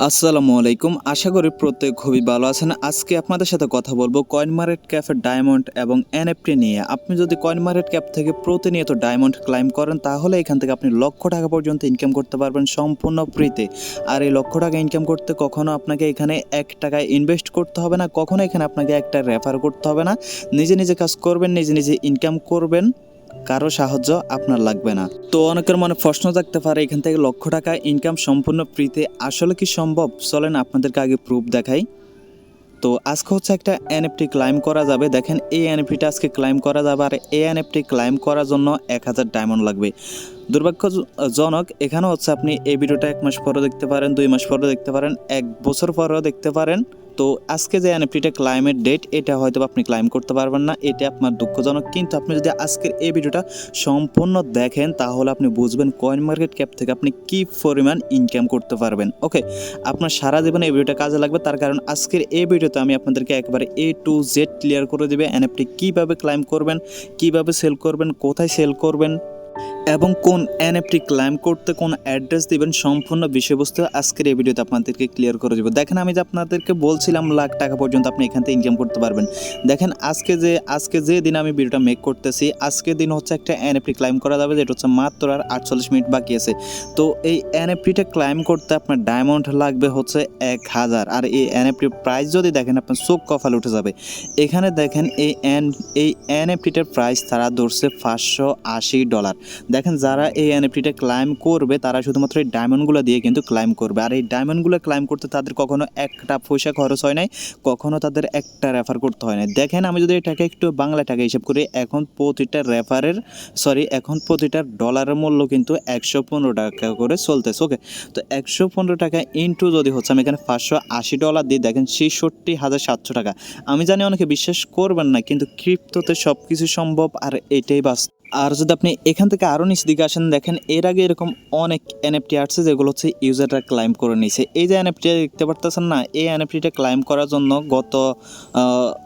আসসালামু আলাইকুম। আশা করি প্রত্যেক খুবই ভালো আছেন। আজকে আপনাদের সাথে কথা বলবো CoinMarketCap ডায়মন্ড এবং NFT নিয়ে। আপনি যদি CoinMarketCap থেকে প্রতিনিয়ত ডায়মন্ড ক্লাইম করেন তাহলে এখান থেকে আপনি লক্ষ টাকা পর্যন্ত ইনকাম করতে পারবেন সম্পূর্ণ ফ্রিতে। আর এই লক্ষ টাকা ইনকাম করতে কখনো আপনাকে এখানে ১ টাকা ইনভেস্ট করতে হবে না, কখনো এখানে আপনাকে একটা রেফার করতে হবে না। নিজে নিজে কাজ করবেন, নিজে নিজে ইনকাম করবেন, কারো সাহায্য আপনার লাগবে না। তো অনেকের মনে প্রশ্ন থাকতে পারে এখান থেকে লক্ষ টাকা ইনকাম সম্পূর্ণ ফ্রিতে আসলে কি সম্ভব? চলেন আপনাদেরকে আগে প্রুফ দেখাই। তো আজকে হচ্ছে একটা এনএফটি ক্লাইম করা যাবে। দেখেন এই এনএফটিটা আজকে ক্লাইম করা যাবে, আর এই এনএফটি ক্লাইম করার জন্য ১,০০০ ডায়মন্ড লাগবে। দুর্ভাগ্যজনক এখানে হচ্ছে আপনি এই ভিডিওটা ১ মাস পরেও দেখতে পারেন, ২ মাস পরেও দেখতে পারেন, ১ বছর পরেও দেখতে পারেন। তো আজকে যে এনএফটিটা ক্লাইমের ডেট, এটা হয়তো আপনি ক্লাইম করতে পারবেন না, এটা আপনার দুঃখজনক। কিন্তু আপনি যদি আজকের এই ভিডিওটা সম্পূর্ণ দেখেন তাহলে আপনি বুঝবেন CoinMarketCap থেকে আপনি কি পরিমাণ ইনকাম করতে পারবেন। ওকে, আপনার সারা জীবনে এই ভিডিওটা কাজে লাগবে। তার কারণ আজকের এই ভিডিওতে আমি আপনাদেরকে একবারে A to Z ক্লিয়ার করে দেবে এনএফটি কীভাবে ক্লাইম করবেন, কিভাবে সেল করবেন, কোথায় সেল করবেন এবং কোন এনএফটি ক্লাইম করতে কোন অ্যাড্রেস দিবেন, সম্পূর্ণ বিষয়বস্তু আজকের এই ভিডিওতে আপনাদেরকে ক্লিয়ার করে দেবো। দেখেন আমি যে আপনাদেরকে বলছিলাম লাখ টাকা পর্যন্ত আপনি এখান থেকে ইনকাম করতে পারবেন। দেখেন আজকে যে দিন আমি ভিডিওটা মেক করতেছি, আজকের দিন হচ্ছে একটা এনএফটি ক্লাইম করা যাবে, যেটা হচ্ছে মাত্র আর 48 মিনিট বাকি আছে। তো এই এনএফটিটা ক্লাইম করতে আপনার ডায়মন্ড লাগবে হচ্ছে ১,০০০। আর এই এনএফটির প্রাইস যদি দেখেন আপনার চোখ কপাল উঠে যাবে। এখানে দেখেন এই এনএফটিটার প্রাইস তারা ধরছে $580। দেখেন যারা এই এনএফটিটা ক্লাইম করবে তারা শুধুমাত্র এই ডায়মন্ডগুলো দিয়ে কিন্তু ক্লাইম করবে। আর এই ডায়মন্ডগুলো ক্লাইম করতে তাদের কখনো একটা পয়সা খরচ হয় নাই, কখনো তাদের একটা রেফার করতে হয় না। দেখেন আমি যদি এটাকে একটু বাংলা টাকা হিসাব করি, এখন প্রতিটা ডলারের মূল্য কিন্তু ১১৫ টাকা করে চলতেছে। ওকে, তো ১১৫ টাকা ইন্টু যদি হচ্ছে আমি এখানে $580 দিই, দেখেন ৬৬,৭০০ টাকা। আমি জানি অনেকে বিশ্বাস করবেন না, কিন্তু ক্রিপ্টোতে সব কিছু সম্ভব, আর এটাই বাস্তব। আর যদি আপনি এখান থেকে আরও নিচ দিকে আসেন, দেখেন এর আগে এরকম অনেক এনএফটি আসছে যেগুলো হচ্ছে ইউজাররা ক্লাইম করে নিয়েছে। এই যে এনএফটিটা দেখতে পারতেছেন না, এই এনএফটিটা ক্লাইম করার জন্য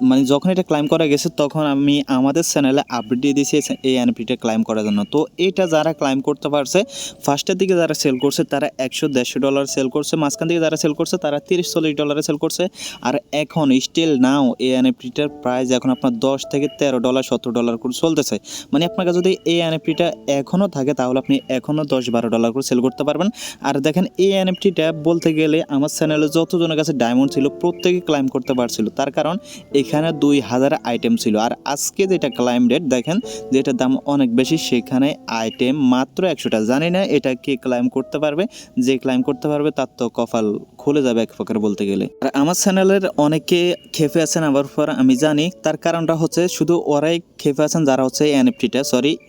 মানে যখন এটা ক্লাইম করা গেছে তখন আমি আমাদের চ্যানেলে আপডেট দিয়ে দিয়েছি এই এনএফটিটা ক্লাইম করার জন্য। তো এটা যারা ক্লাইম করতে পারছে, ফার্স্টের দিকে যারা সেল করছে তারা $১০০-১৫০ সেল করছে, মাঝখান থেকে যারা সেল করছে তারা $৩০-৪০ সেল করছে। আর এখন স্টিল নাও এই এনএফটিটার প্রাইস এখন আপনার $১০ থেকে $১৩ $17 করে চলতেছে। মানে আপনার কাছে যদি এই এনএফটিটা এখনও থাকে তাহলে আপনি এখনও $১০-১২ করে সেল করতে পারবেন। আর দেখেন এই এনএফটিটা বলতে গেলে আমার চ্যানেলে যতজনের কাছে ডায়মন্ড ছিল প্রত্যেকে ক্লাইম করতে পারছিল, তার কারণ এখানে ২,০০০ আইটেম ছিল। আর আজকে যেটা ক্লাইম রেট দেখেন, যেটার দাম অনেক বেশি, সেখানে আইটেম মাত্র ১০০টা। জানি না এটা কে ক্লাইম করতে পারবে, যে ক্লাইম করতে পারবে তার তো কপাল খুলে যাবে এক প্রকার বলতে গেলে। আর আমার চ্যানেলের অনেকে খেপে আছেন আমার উপর, আমি জানি। তার কারণটা হচ্ছে শুধু ওরাই খেপে আছেন যারা হচ্ছে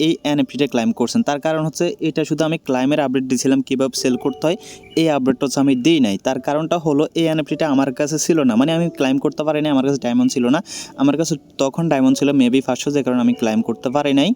এই এনএফটিটা ক্লাইম করছেন। তার কারণ হচ্ছে এটা শুধু আমি ক্লাইমের আপডেট দিয়েছিলাম কীভাবে সেল করতে হয়, এই আপডেটটা হচ্ছে আমি দিই নাই। তার কারণটা হলো এই এনএফটিটা আমার কাছে ছিল না, মানে আমি ক্লাইম করতে পারি নাই, আমার কাছে ডায়মন্ড ছিল না। আমার কাছে তখন ডায়মন্ড ছিল মেবি 500, যে কারণে আমি ক্লাইম করতে পারি নাই।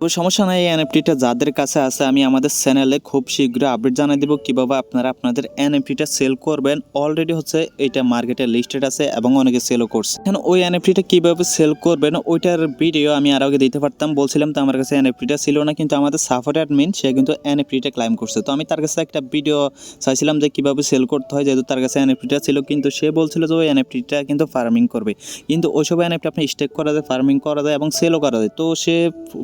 তো সমস্যা নাই, এই এনএফটিটা যাদের কাছে আছে আমি আমাদের চ্যানেলে খুব শীঘ্রই আপডেট জানিয়ে দেবো কীভাবে আপনারা আপনাদের এনএফটিটা সেল করবেন। অলরেডি হচ্ছে এটা মার্কেটে লিস্টেড আছে এবং অনেকে সেলও করছে। এখন ওই এনএফটিটা কীভাবে সেল করবেন ওইটার ভিডিও আমি আর আগে দিতে পারতাম, বলছিলাম তো আমার কাছে এনএফটিটা ছিল না, কিন্তু আমাদের সাপোর্ট অ্যাডমিন সে কিন্তু এনএফটিটা ক্লাইম করছে। তো আমি তার কাছে একটা ভিডিও চাইছিলাম যে কীভাবে সেল করতে হয়, যেহেতু তার কাছে এনএফটিটা ছিল, কিন্তু সে বলছিল যে ওই এনএফটিটা কিন্তু ফার্মিং করবে। কিন্তু ওইসব এনএফটি আপনি স্টেক করা যায়, ফার্মিং করা যায় এবং সেলও করা যায়। তো সে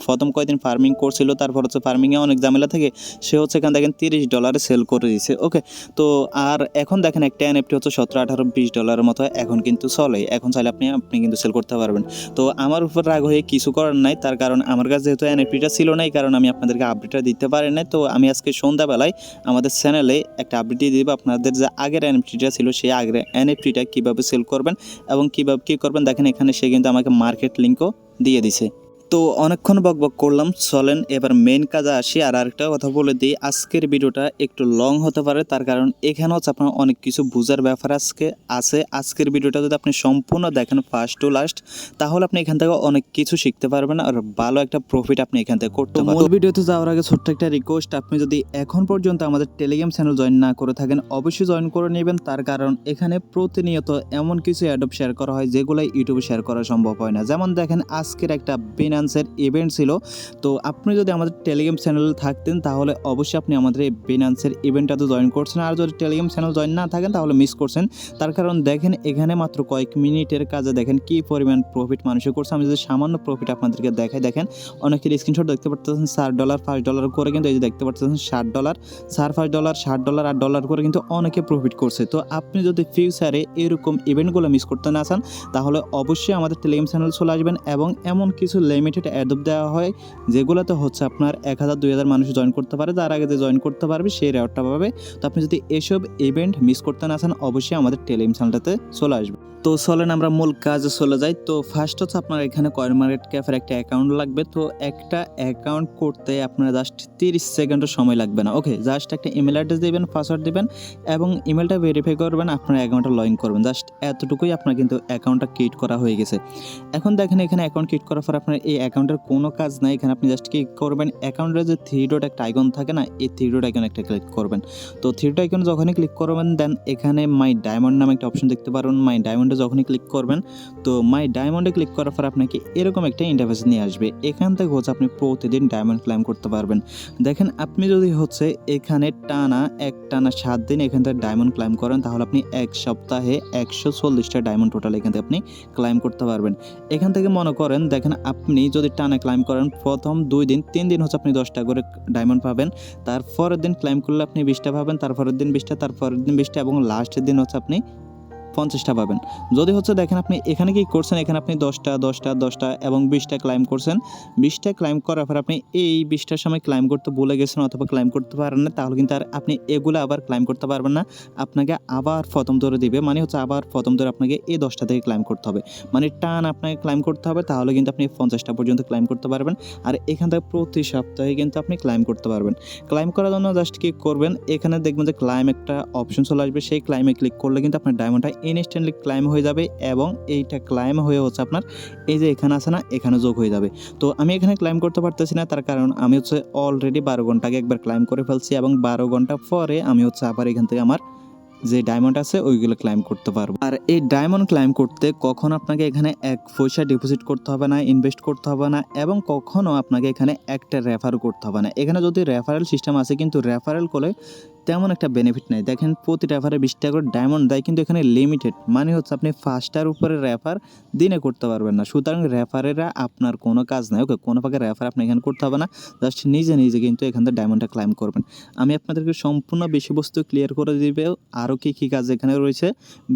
প্রথম কয়েকদিন ফার্মিং করছিল, তারপর হচ্ছে ফার্মিংয়ে অনেক ঝামেলা থেকে সে হচ্ছে এখানে দেখেন $30 সেল করে দিয়েছে। ওকে, তো আর এখন দেখেন একটা এনএফটি হচ্ছে $17, $18, $20 মতো এখন কিন্তু চলে। এখন চাইলে আপনি কিন্তু সেল করতে পারবেন। তো আমার উপর রাগ হয়ে কিছু করার নাই, তার কারণ আমার কাছে যেহেতু এনএফটিটা ছিল না, এই কারণে আমি আপনাদেরকে আপডেটটা দিতে পারি নাই। তো আমি আজকে সন্ধ্যাবেলায় আমাদের চ্যানেলে একটা আপডেট দিয়ে দিব আপনাদের, যে আগের এনএফটিটা ছিল সেই আগের এনএফটিটা কীভাবে সেল করবেন এবং কীভাবে কী করবেন। দেখেন এখানে সে কিন্তু আমাকে মার্কেট লিঙ্কও দিয়ে দিছে। তো অনেকক্ষণ বকবক করলাম, চলেন এবার মেইন কাজে আসি। আর আরেকটা কথা বলে দিই, আজকের ভিডিওটা একটু লং হতে পারে, তার কারণ এখানে হচ্ছে আপনার অনেক কিছু বোঝার ব্যাপার আছে। আজকের ভিডিওটা যদি আপনি সম্পূর্ণ দেখেন ফার্স্ট টু লাস্ট, তাহলে আপনি এখান থেকে অনেক কিছু শিখতে পারবেন আর ভালো একটা প্রফিট আপনি এখান থেকে করতে পারবেন। মূল ভিডিওতে যাওয়ার আগে ছোট্ট একটা রিকোয়েস্ট, আপনি যদি এখন পর্যন্ত আমাদের টেলিগ্রাম চ্যানেল জয়েন না করে থাকেন অবশ্যই জয়েন করে নেবেন। তার কারণ এখানে প্রতিনিয়ত এমন কিছু অ্যাডপ শেয়ার করা হয় যেগুলো ইউটিউবে শেয়ার করা সম্ভব হয় না। যেমন দেখেন আজকের একটা বিনা বিনান্সের ইভেন্ট ছিল। তো আপনি যদি আমাদের টেলিগ্রাম চ্যানেলে থাকতেন তাহলে অবশ্যই আপনি আমাদের এই বিনান্সের ইভেন্টটাতে জয়েন করছেন, আর যদি টেলিগ্রাম চ্যানেল জয়েন না থাকেন তাহলে মিস করছেন। তার কারণ দেখেন এখানে মাত্র কয়েক মিনিটের কাজে দেখেন কি পরিমাণ প্রফিট মানুষে করছে। আমি যদি সামান্য প্রফিট আপনাদেরকে দেখাই, দেখেন অনেকের স্ক্রিনশট দেখতে পাচ্ছেন $4 $5 করে, কিন্তু এই যে দেখতে পাচ্ছেন $60 $5 $60 $8 করে কিন্তু অনেকে প্রফিট করছে। তো আপনি যদি ফিউচারে এরকম ইভেন্টগুলো মিস করতে না চান তাহলে অবশ্যই আমাদের টেলিগ্রাম চ্যানেল চলে আসবেন, এবং এমন কিছু লিমিটেড অ্যাডপ দেওয়া হয় যেগুলোতে হচ্ছে আপনার 1000-2000 মানুষ জয়েন করতে পারে, তার আগে যে জয়েন করতে পারবে সেই রেওয়ার্ডটা পাবে। তো আপনি যদি এসব ইভেন্ট মিস করতে না চান অবশ্যই আমাদের টেলিগ্রাম চ্যানেলটাতে চলে আসবে। তো চলেন আমরা মূল কাজে চলে যাই। তো ফার্স্ট হচ্ছে আপনার এখানে CoinMarketCap একটা অ্যাকাউন্ট লাগবে। তো একটা অ্যাকাউন্ট করতে আপনার জাস্ট 30 সেকেন্ডও সময় লাগবে না। ওকে, জাস্ট একটা ইমেল অ্যাড্রেস দিবেন, পাসওয়ার্ড দিবেন এবং ইমেলটা ভেরিফাই করবেন, আপনার অ্যাকাউন্টটা লগ ইন করবেন। জাস্ট এতটুকুই আপনার কিন্তু অ্যাকাউন্টটা ক্রিয়েট করা হয়ে গেছে। এখন দেখেন এখানে অ্যাকাউন্ট ক্রিয়েট করার পর আপনার এই অ্যাকাউন্টের কোনো কাজ নাই। এখানে আপনি জাস্ট কি করবেন, অ্যাকাউন্টের যে 3 ডট একটা আইকন থাকে না, এই 3 ডট আইকন একটা ক্লিক করবেন। তো 3 ডট আইকন যখনই ক্লিক করবেন দেন এখানে মাই ডায়মন্ড নামে একটা অপশন দেখতে পারবেন। মাই ডায়মন্ডে যখনই ক্লিক করবেন, তো মাই ডায়মন্ডে ক্লিক করার পর আপনাকে এরকম একটা ইন্টারফেস নিয়ে আসবে। এখান থেকে হচ্ছে আপনি প্রতিদিন ডায়মন্ড ক্লাইম করতে পারবেন। দেখেন আপনি যদি হচ্ছে এখানে টানা 7 দিন এখান থেকে ডায়মন্ড ক্লাইম করেন তাহলে আপনি এক সপ্তাহে 140টা ডায়মন্ড টোটাল এখান থেকে আপনি ক্লাইম করতে পারবেন। এখান থেকে মনে করেন দেখেন আপনি যদি টানা ক্লাইম করেন প্রথম 2 দিন 3 দিন হচ্ছে আপনি 10টা করে ডায়মন্ড পাবেন, তারপরের দিন ক্লাইম করলে আপনি 20টা পাবেন, তারপরের দিন 20টা, তারপরের দিন 20টা এবং লাস্টের দিন হচ্ছে আপনি 50টা পাবেন। যদি হচ্ছে দেখেন আপনি এখানে কি করছেন, এখানে আপনি 10টা এবং 20টা ক্লাইম করছেন। 20টা ক্লাইম করার পর আপনি এই 20টার সময় ক্লাইম করতে ভুলে গেছেন অথবা ক্লাইম করতে পারেন না, তাহলে কিন্তু আর আপনি এগুলো আবার ক্লাইম করতে পারবেন না। আপনাকে আবার প্রথম ধরে দিবে, মানে হচ্ছে আবার প্রথম ধরে আপনাকে এই 10টা থেকে ক্লাইম করতে হবে, মানে টান আপনাকে ক্লাইম করতে হবে, তাহলে কিন্তু আপনি 50টা পর্যন্ত ক্লাইম করতে পারবেন। আর এখান থেকে প্রতি সপ্তাহে কিন্তু আপনি ক্লাইম করতে পারবেন। ক্লাইম করার জন্য জাস্ট কি করবেন, এখানে দেখবেন যে ক্লাইম একটা অপশন চলে আসবে, সেই ক্লাইমে ক্লিক করলে কিন্তু আপনার ডায়মন্ডটা ইনস্ট্যান্টলি ক্লাইম হয়ে যাবে, এবং এইটা ক্লাইম হয়ে হচ্ছে আপনার এই যে এখানে আছে না, এখানে যোগ হয়ে যাবে। তো আমি এখানে ক্লাইম করতে পারতেছি না, তার কারণ আমি হচ্ছে অলরেডি 12 ঘন্টা আগে একবার ক্লাইম করে ফেলছি, এবং 12 ঘন্টা পরে আমি হচ্ছে আবার এখান থেকে আমার যে ডায়মন্ড আছে ওইগুলো ক্লাইম করতে পারবো। আর এই ডায়মন্ড ক্লাইম করতে কখনো আপনাকে এখানে 1 পয়সা ডিপোজিট করতে হবে না, ইনভেস্ট করতে হবে না, এবং কখনো আপনাকে এখানে একটা রেফারও করতে হবে না। এখানে যদি রেফারেল সিস্টেম আছে, কিন্তু রেফারেল করে তেমন একটা বেনিফিট নেই। দেখেন প্রতি রেফারে 20 টাকা করে ডায়মন্ড দেয়, কিন্তু এখানে লিমিটেড, মানে হচ্ছে আপনি 5টার উপরে রেফার দিনে করতে পারবেন না। সুতরাং রেফারেরা আপনার কোনো কাজ নাই। ওকে, কোনো প্রকার রেফার আপনি এখানে করতে হবে না, জাস্ট নিজে নিজে কিন্তু এখান থেকে ডায়মন্ডটা ক্লাইম করবেন। আমি আপনাদেরকে সম্পূর্ণ বিষয়বস্তু ক্লিয়ার করে দিবে, আরও কী কাজ এখানে রয়েছে।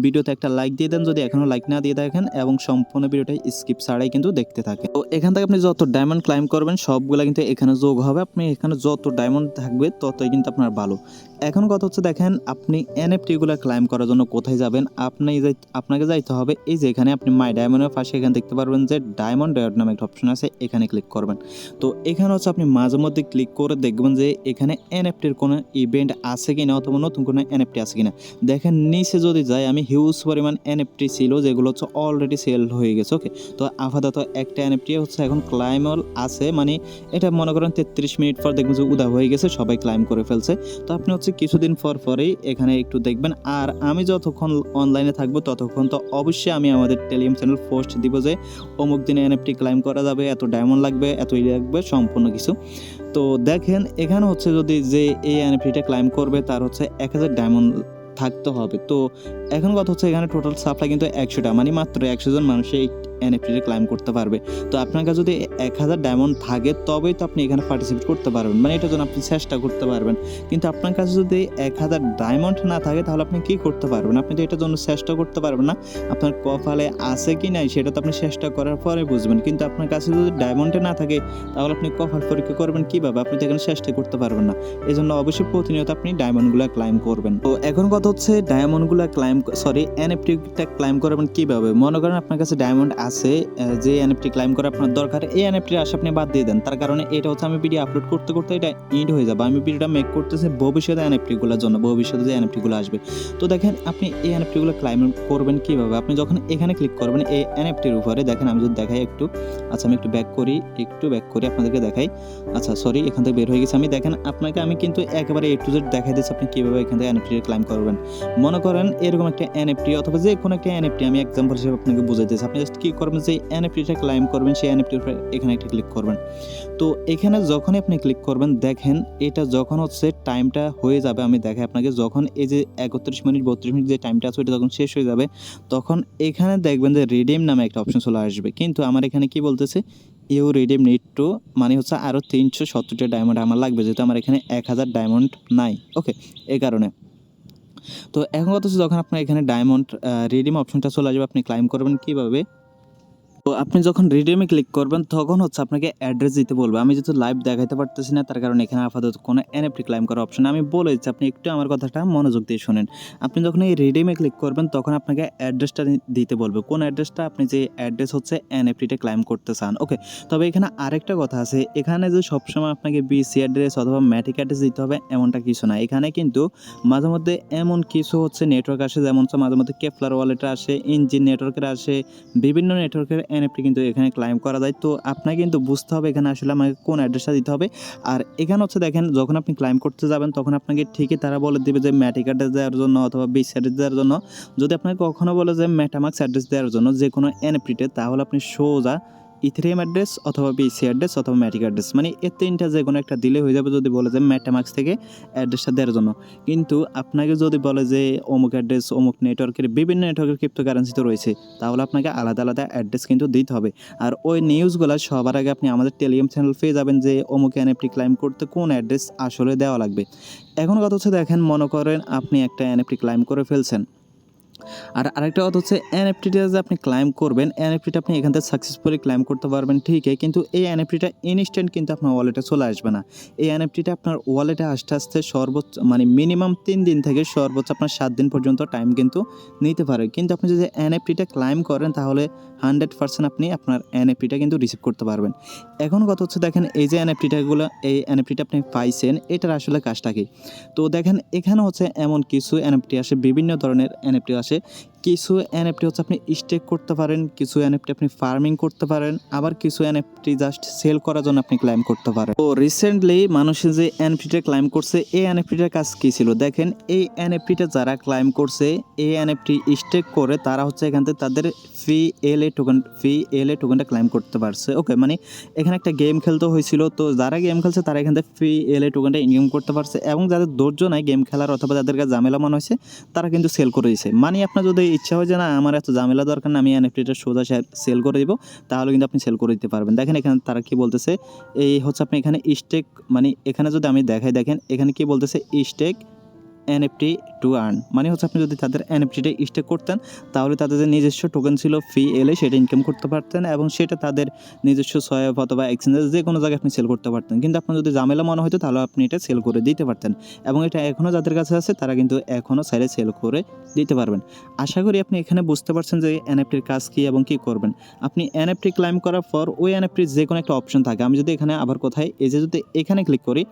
ভিডিওতে একটা লাইক দিয়ে দেন যদি এখনও লাইক না দিয়ে দেখেন, এবং সম্পূর্ণ ভিডিওটা স্কিপ ছাড়াই কিন্তু দেখতে থাকেন। তো এখান থেকে আপনি যত ডায়মন্ড ক্লাইম করবেন সবগুলো কিন্তু এখানে যোগ হবে। আপনি এখানে যত ডায়মন্ড থাকবে ততই কিন্তু আপনার ভালো। এখন কথা হচ্ছে দেখেন আপনি এনএফটিগুলো ক্লাইম করার জন্য কোথায় যাবেন, আপনাকে যাইতে হবে এই যে এখানে আপনি মাই ডায়মন্ডের পাশে এখানে দেখতে পারবেন যে ডায়মন্ড রেড নামে একটা অপশন আছে, এখানে ক্লিক করবেন। তো এখানে হচ্ছে আপনি মাঝে মধ্যে ক্লিক করে দেখবেন যে এখানে এনএফটির কোনো ইভেন্ট আছে কিনা অথবা নতুন কোনো এনএফটি আছে কিনা। দেখেন নিচে যদি যাই আমি হিউজ পরিমাণ এনএফটি ছিল যেগুলো হচ্ছে অলরেডি সেল হয়ে গেছে। ওকে, তো আপাতত একটা এনএফটি হচ্ছে এখন ক্লাইমল আছে, মানে এটা মনে করেন 33 মিনিট পর দেখবেন যে উদা হয়ে গেছে, সবাই ক্লাইম করে ফেলছে। তো আপনি হচ্ছে কিছুদিন পরেই এখানে একটু দেখবেন। আর আমি যতক্ষণ অনলাইনে থাকবো ততক্ষণ তো অবশ্যই আমি আমাদের টেলিগ্রাম চ্যানেল পোস্ট দিব যে অমুক দিনে এনএফটি ক্লাইম করা যাবে, এত ডায়মন্ড লাগবে, এত লাগবে, সম্পূর্ণ কিছু। তো দেখেন এখানে হচ্ছে যদি যে এই এনএফটিটা ক্লাইম করবে তার হচ্ছে 1000 ডায়মন্ড থাকতে হবে। তো এখন কথা হচ্ছে এখানে টোটাল সাপ্লাই কিন্তু 100টা, মানে মাত্র 100 জন মানুষ এই এনএফটিতে ক্লাইম করতে পারবে। তো আপনার কাছে যদি 1000 ডায়মন্ড থাকে তবেই তো আপনি এখানে পার্টিসিপেট করতে পারবেন, মানে এটার জন্য আপনি চেষ্টা করতে পারবেন। কিন্তু আপনার কাছে যদি 1000 ডায়মন্ড না থাকে তাহলে আপনি কি করতে পারবেন, আপনি তো এটার জন্য চেষ্টা করতে পারবেন না। আপনার কপালে আছে কি নাই সেটা তো আপনি চেষ্টা করার পরে বুঝবেন, কিন্তু আপনার কাছে যদি ডায়মন্ডে না থাকে তাহলে আপনি কপাল পরীক্ষা করবেন কিভাবে, আপনি তো এখানে চেষ্টা করতে পারবেন না। এই জন্য অবশ্যই প্রতিনিয়ত আপনি ডায়মন্ডগুলো ক্লাইম করবেন। তো এখন কথা হচ্ছে ডায়মন্ডগুলো এনএফটিটা ক্লাইম করবেন কিভাবে। মনে করেন আপনার কাছে ডায়মন্ড আছে, যে এনএফটি ক্লাইম করা আপনার দরকার, এই এনএফটির আশা আপনি বাদ দিয়ে দেন। তার কারণে এটা হচ্ছে আমি ভিডিও আপলোড করতে করতে এটা ইন্ড হয়ে যাবে। আমি ভিডিওটা মেক করতেছি ভবিষ্যতে এনএফটিগুলোর জন্য, ভবিষ্যতে যে এনএফটিগুলো আসবে। তো দেখেন আপনি এই এনএফটিগুলো ক্লাইম করবেন কিভাবে। আপনি যখন এখানে ক্লিক করবেন এই এনএফটির উপরে, দেখেন আমি যদি দেখাই একটু, আচ্ছা আমি একটু ব্যাক করি আপনাদেরকে দেখাই। আচ্ছা সরি, এখান থেকে বের হয়ে গেছে আমি। দেখেন আপনাকে আমি কিন্তু একেবারে A to Z দেখাই দিচ্ছি আপনি কীভাবে এখান থেকে এনএফটি ক্লাইম করবেন। মনে করেন এরকম একটা এনএফটি অথবা যে কোনো একটা এনএফটি আমি এক্সাম্পল হিসেবে আপনাকে বুঝাইতেছি। আপনি জাস্ট কী করবেন, যে এনএফটিটা ক্লাইম করবেন সেই এনএফটির উপরে এখানে একটা ক্লিক করবেন। তো এখানে যখনই আপনি ক্লিক করবেন দেখেন এটা যখন হচ্ছে টাইমটা হয়ে যাবে, আমি দেখাই আপনাকে, যখন এই যে 31 মিনিট 32 মিনিট যে টাইমটা আছে ওইটা যখন শেষ হয়ে যাবে তখন এখানে দেখবেন যে রিডিম নামে একটা অপশন চলে আসবে। কিন্তু আমার এখানে কি বলতেছে, ইউ রিডিম নিড টু, মানে হচ্ছে আরও 370টা ডায়মন্ড আমার লাগবে, যেহেতু আমার এখানে 1000 ডায়মন্ড নাই। ওকে, এই কারণে। তো এখন কথা হচ্ছে যখন আপনার এখানে ডায়মন্ড রিডিম অপশনটা চলে আসবে, আপনি ক্লাইম করবেন কীভাবে। তো আপনি যখন রিডিমে ক্লিক করবেন তখন হচ্ছে আপনাকে অ্যাড্রেস দিতে বলবে। আমি যেহেতু লাইভ দেখাইতে পারতেছি না তার কারণে এখানে আপাতত কোনো এনএফটি ক্লাইম করার অপশন আমি বলে দিচ্ছি, আপনি একটু আমার কথাটা মনোযোগ দিয়ে শুনেন। আপনি যখন এই রিডিমে ক্লিক করবেন তখন আপনাকে অ্যাড্রেসটা দিতে বলবে, কোন অ্যাড্রেসটা, আপনি যে অ্যাড্রেস হচ্ছে এনএফটিটা ক্লাইম করতে চান। ওকে, তবে এখানে আরেকটা কথা আছে, এখানে যে সবসময় আপনাকে বিসি অ্যাড্রেস অথবা ম্যাটিক অ্যাড্রেস দিতে হবে এমনটা কিছু না। এখানে কিন্তু মাঝে মধ্যে এমন কিছু হচ্ছে নেটওয়ার্ক আসে, যেমন মাঝে মধ্যে কেপলার ওয়ালেটে আসে, ইঞ্জিন নেটওয়ার্কের আসে, বিভিন্ন নেটওয়ার্কের এনএফটি কিন্তু এখানে ক্লাইম করা যায়। তো আপনাকে কিন্তু বুঝতে হবে এখানে আসলে আমাকে কোন অ্যাড্রেসটা দিতে হবে। আর এখানে হচ্ছে দেখেন যখন আপনি ক্লাইম করতে যাবেন তখন আপনাকে ঠিকই তারা বলে দেবে যে ম্যাটিক অ্যাড্রেস দেওয়ার জন্য অথবা বিস অ্যাড্রেস দেওয়ার জন্য। যদি আপনাকে কখনো বলে যে মেটামাক্স অ্যাড্রেস দেওয়ার জন্য যে কোনো এনএফটিতে, তাহলে আপনি সোজা ইথেরিয়াম অ্যাড্রেস অথবা বিসি অ্যাড্রেস অথবা ম্যাটিক অ্যাড্রেস, মানে এর তিনটা যে কোনো একটা দিলে হয়ে যাবে যদি বলে যে মেটামাক্স থেকে অ্যাড্রেসটা দেওয়ার জন্য। কিন্তু আপনাকে যদি বলে যে অমুক অ্যাড্রেস অমুক নেটওয়ার্কের, বিভিন্ন নেটওয়ার্কের ক্রিপ্টোকারেন্সি তো রয়েছে, তাহলে আপনাকে আলাদা আলাদা অ্যাড্রেস কিন্তু দিতে হবে। আর ওই নিউজগুলো সবার আগে আপনি আমাদের টেলিগ্রাম চ্যানেল পেয়ে যাবেন যে অমুক এনএফটি ক্লাইম করতে কোন অ্যাড্রেস আসলে দেওয়া লাগবে। এখন কথা হচ্ছে দেখেন, মনে করেন আপনি একটা এনএফটি ক্লাইম করে ফেলছেন, আর আরেকটা কথা হচ্ছে এনএফটিটা যে আপনি ক্লাইম করবেন, এনএফটিটা আপনি এখান থেকে সাকসেসফুলি ক্লাইম করতে পারবেন ঠিকই, কিন্তু এই এনএফটিটা ইনস্ট্যান্ট কিন্তু আপনার ওয়ালেটে চলে আসবে না। এই এনএফটিটা আপনার ওয়ালেটে আসতে আসতে সর্বোচ্চ মানে মিনিমাম 3 দিন থেকে সর্বোচ্চ আপনার 7 দিন পর্যন্ত টাইম কিন্তু নিতে পারে। কিন্তু আপনি যদি এনএফটিটা ক্লাইম করেন তাহলে 100% আপনি আপনার এনএফটিটা কিন্তু রিসিভ করতে পারবেন। এখন কথা হচ্ছে দেখেন, এই যে এনএফটিটাগুলো, এই এনএফটিটা আপনি পাইছেন, এটার আসলে কাজটা কি। তো দেখেন এখানে হচ্ছে এমন কিছু এনএফটি আসে, বিভিন্ন ধরনের এনএফটি আসে। কিছু এনএফটি হচ্ছে আপনি স্টেক করতে পারেন, কিছু এনএফটি আপনি ফার্মিং করতে পারেন, আবার কিছু এনএফটি জাস্ট সেল করার জন্য আপনি ক্লাইম করতে পারেন। তো রিসেন্টলি মানুষের যে এনএফটিটা ক্লাইম করছে, এই এনএফটিটার কাজ কী ছিল দেখেন, এই এনএফটিটা যারা ক্লাইম করছে, এই এনএফটি স্টেক করে তারা হচ্ছে এখান থেকে তাদের ফি এল এ টোকেনটা ক্লাইম করতে পারছে। ওকে, মানে এখানে একটা গেম খেলতে হয়েছিল, তো যারা গেম খেলছে তারা এখান থেকে ফি এল এ টোকেনটা ইনকাম করতে পারছে, এবং যাদের ধৈর্য নাই গেম খেলার অথবা যাদের কাছে ঝামেলা মনে হয়েছে তারা কিন্তু সেল করে দিয়েছে। মানে আপনার যদি ইচ্ছা হয় যে না আমার এত ঝামেলা দরকার না, আমি এনএফটিটা সোজা সেল করে দিব, তাহলে কিন্তু আপনি সেল করে দিতে পারবেন। দেখেন এখানে তারা কি বলতেছে, এই হচ্ছে আপনি এখানে স্টেক, মানে এখানে যদি আমি দেখাই, দেখেন এখানে কি বলতেছে, স্টেক এনএফটি টু আর্ন, মানে হচ্ছে আপনি যদি তাদের এনএফটিটা স্টেক করতেন তাহলে তাদের যে নিজস্ব টোকেন ছিল ফি এলে সেটা ইনকাম করতে পারতেন, এবং সেটা তাদের নিজস্ব সহায়ক অথবা এক্সচেঞ্জেস যে কোনো জায়গায় আপনি সেল করতে পারতেন। কিন্তু আপনার যদি ঝামেলা মনে হতো তাহলে আপনি এটা সেল করে দিতে পারতেন, এবং এটা এখনও যাদের কাছে আছে তারা কিন্তু এখনও চাইলে সেল করে দিতে পারবেন। আশা করি আপনি এখানে বুঝতে পারছেন যে এনএফটির কাজ কী এবং কী করবেন। আপনি এনএফটি ক্লাইম করার পর ওই এনএফটির যে কোনো একটা অপশন থাকে, আমি যদি এখানে আবার কোথায় এই যে যদি এখানে ক্লিক করি,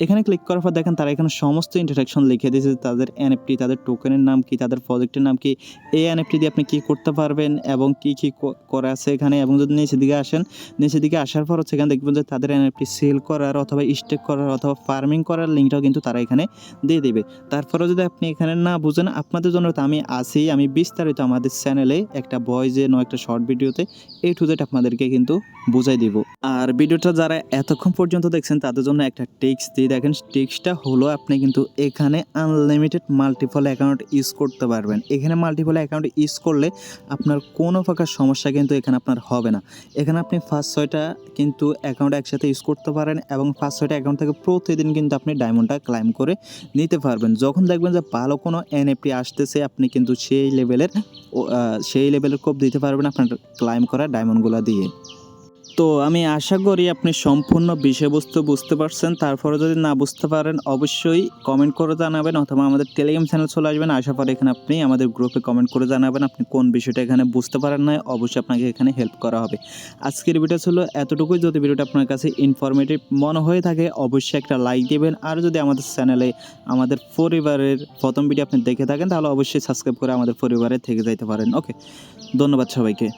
এখানে ক্লিক করার পর দেখেন তারা এখানে সমস্ত ইন্টারাকশন লিখে দিয়েছে, তাদের এনএফটি, তাদের টোকেনের নাম কি, তাদের প্রজেক্টের নাম কি, এই এনএফটি দিয়ে আপনি কী করতে পারবেন এবং কী কী করা আছে এখানে। এবং যদি নিচের দিকে আসেন, নিচের দিকে আসার পর হচ্ছে এখানে দেখবেন যে তাদের এনএফটি সেল করার অথবা স্টেক করার অথবা ফার্মিং করার লিঙ্কটাও কিন্তু তারা এখানে দিয়ে দেবে। তারপরেও যদি আপনি এখানে না বুঝেন, আপনাদের জন্য তো আমি আছি, আমি বিস্তারিত আমাদের চ্যানেলে একটা ভয়েসে একটা শর্ট ভিডিওতে A to Z আপনাদেরকে কিন্তু বুঝাই দিব। আর ভিডিওটা যারা এতক্ষণ পর্যন্ত দেখছেন তাদের জন্য একটা টিপস দিয়ে দেখেন, টিপসটা হলো আপনি কিন্তু এখানে আনলিমিটেড মাল্টিপল অ্যাকাউন্ট ইউজ করতে পারবেন। এখানে মাল্টিপল অ্যাকাউন্ট ইউজ করলে আপনার কোনো প্রকার সমস্যা কিন্তু এখানে আপনার হবে না। এখানে আপনি 5-6টা কিন্তু অ্যাকাউন্ট একসাথে ইউজ করতে পারেন, এবং 5-6টা অ্যাকাউন্ট থেকে প্রতিদিন কিন্তু আপনি ডায়মন্ডটা ক্লাইম করে নিতে পারবেন। যখন দেখবেন যে ভালো কোনো এনএফটি আসতেছে আপনি কিন্তু সেই লেভেলের কোপ দিতে পারবেন আপনার ক্লাইম করা ডায়মন্ডগুলো দিয়ে। তো আমি আশা করি আপনি সম্পূর্ণ বিষয়বস্তু বুঝতে পারছেন। তারপরে যদি না বুঝতে পারেন অবশ্যই কমেন্ট করে জানাবেন, অথবা আমাদের টেলিগ্রাম চ্যানেল চলে আসবেন, আসার পরে এখানে আপনি আমাদের গ্রুপে কমেন্ট করে জানাবেন আপনি কোন বিষয়টা এখানে বুঝতে পারেন না, অবশ্যই আপনাকে এখানে হেল্প করা হবে। আজকের ভিডিও ছিল এতটুকুই। যদি ভিডিওটা আপনার কাছে ইনফরমেটিভ মনে হয়ে থাকে অবশ্যই একটা লাইক দেবেন, আর যদি আমাদের চ্যানেলে আমাদের পরিবারের প্রথম ভিডিও আপনি দেখে থাকেন তাহলে অবশ্যই সাবস্ক্রাইব করে আমাদের পরিবারে থেকে যাইতে পারেন। ওকে, ধন্যবাদ সবাইকে।